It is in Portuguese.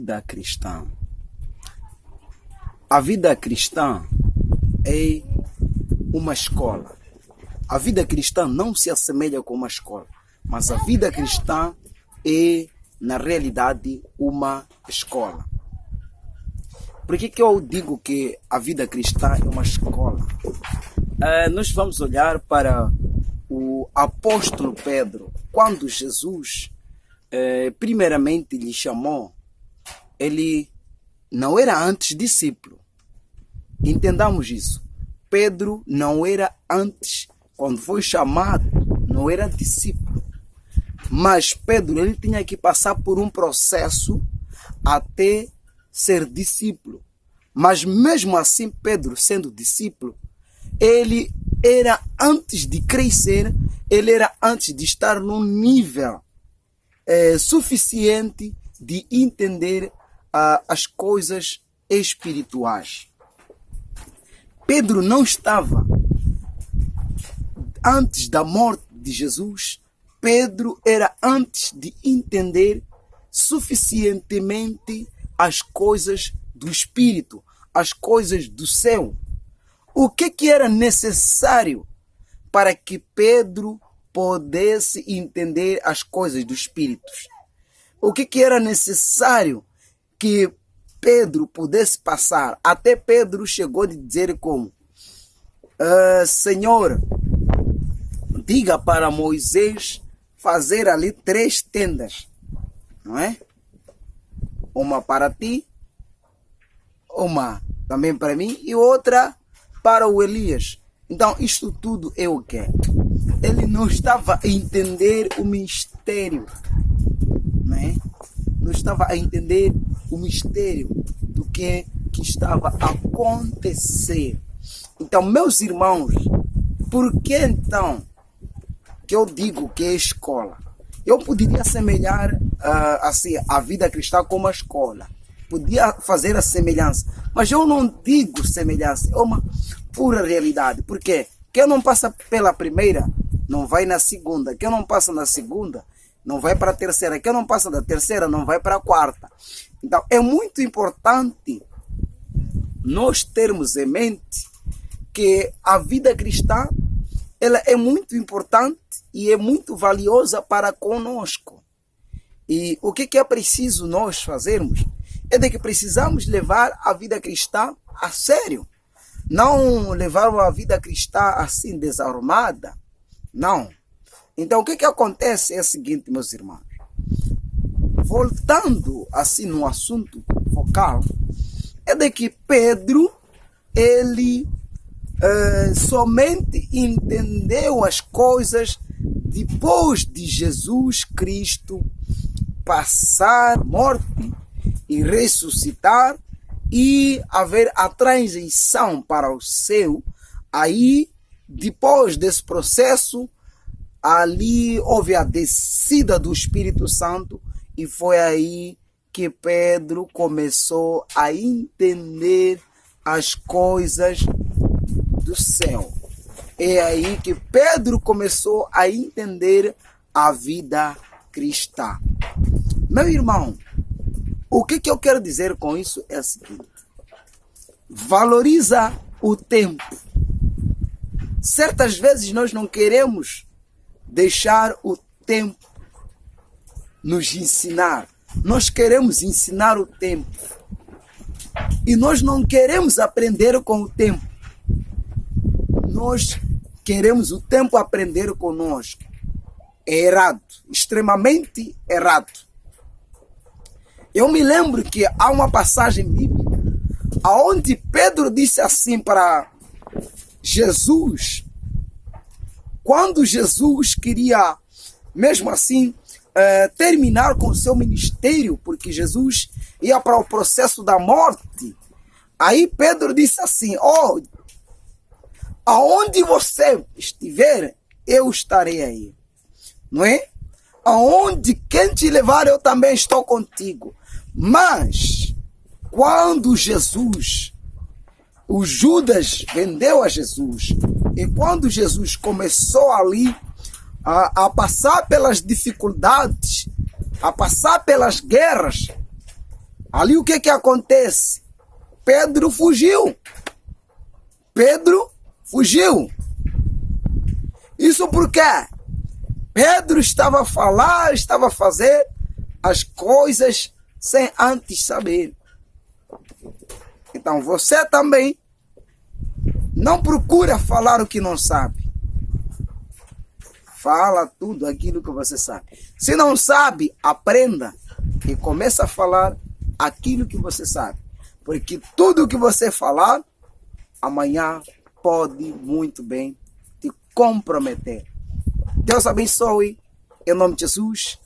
vida cristã. A vida cristã é uma escola. A vida cristã não se assemelha com uma escola, mas a vida cristã é, na realidade, uma escola. Por que eu digo que a vida cristã é uma escola? Nós vamos olhar para o apóstolo Pedro. Quando Jesus primeiramente lhe chamou, ele não era antes discípulo. Entendamos isso. Pedro não era antes, quando foi chamado, não era discípulo. Mas Pedro, ele tinha que passar por um processo até ser discípulo. Mas mesmo assim, Pedro sendo discípulo, ele era antes de crescer, ele era antes de estar num nível suficiente de entender as coisas espirituais. Pedro não estava antes da morte de Jesus. Pedro era antes de entender suficientemente as coisas do Espírito, as coisas do céu. O que era necessário para que Pedro pudesse entender as coisas do Espírito? O que era necessário que Pedro pudesse passar? Até Pedro chegou a dizer como: Senhor, diga para Moisés fazer ali 3 tendas, não é? Uma para ti, uma também para mim e outra para o Elias. Então isto tudo é o quê? Ele não estava a entender o mistério, não é? Não estava a entender o mistério do que estava a acontecer. Então, meus irmãos, por que então que eu digo que é escola? Eu poderia assemelhar assim, a vida cristã com uma escola. Podia fazer a semelhança. Mas eu não digo semelhança. É uma pura realidade. Por quê? Quem não passa pela primeira, não vai na segunda. Quem não passa na segunda, não vai para a terceira. Quem não passa da terceira, não vai para a quarta. Então, é muito importante nós termos em mente que a vida cristã, ela é muito importante e é muito valiosa para conosco. E o que é preciso nós fazermos? É de que precisamos levar a vida cristã a sério. Não levar a vida cristã assim desarmada. Não. Então o que acontece é o seguinte, meus irmãos. Voltando assim no assunto focal, é de que Pedro, ele somente entendeu as coisas depois de Jesus Cristo passar a morte e ressuscitar e haver a transição para o céu. Aí, depois desse processo, ali houve a descida do Espírito Santo e foi aí que Pedro começou a entender as coisas do céu. É aí que Pedro começou a entender a vida cristã. Meu irmão, o que eu quero dizer com isso é o seguinte: valoriza o tempo. Certas vezes nós não queremos deixar o tempo nos ensinar. Nós queremos ensinar o tempo. E nós não queremos aprender com o tempo. Nós queremos o tempo aprender conosco. É errado. Extremamente errado. Eu me lembro que há uma passagem bíblica onde Pedro disse assim para Jesus, quando Jesus queria, mesmo assim, terminar com o seu ministério, porque Jesus ia para o processo da morte. Aí Pedro disse assim: aonde você estiver, eu estarei aí. Não é? Aonde quem te levar, eu também estou contigo. Mas, quando Jesus, o Judas vendeu a Jesus, e quando Jesus começou ali a passar pelas dificuldades, a passar pelas guerras, Ali o que que acontece? Pedro fugiu. Pedro fugiu. Isso porque Pedro estava a falar, estava a fazer as coisas sem antes saber. Então você também não procura falar o que não sabe. Fala tudo aquilo que você sabe. Se não sabe, aprenda e começa a falar aquilo que você sabe. Porque tudo que você falar, amanhã pode muito bem te comprometer. Deus abençoe, em nome de Jesus.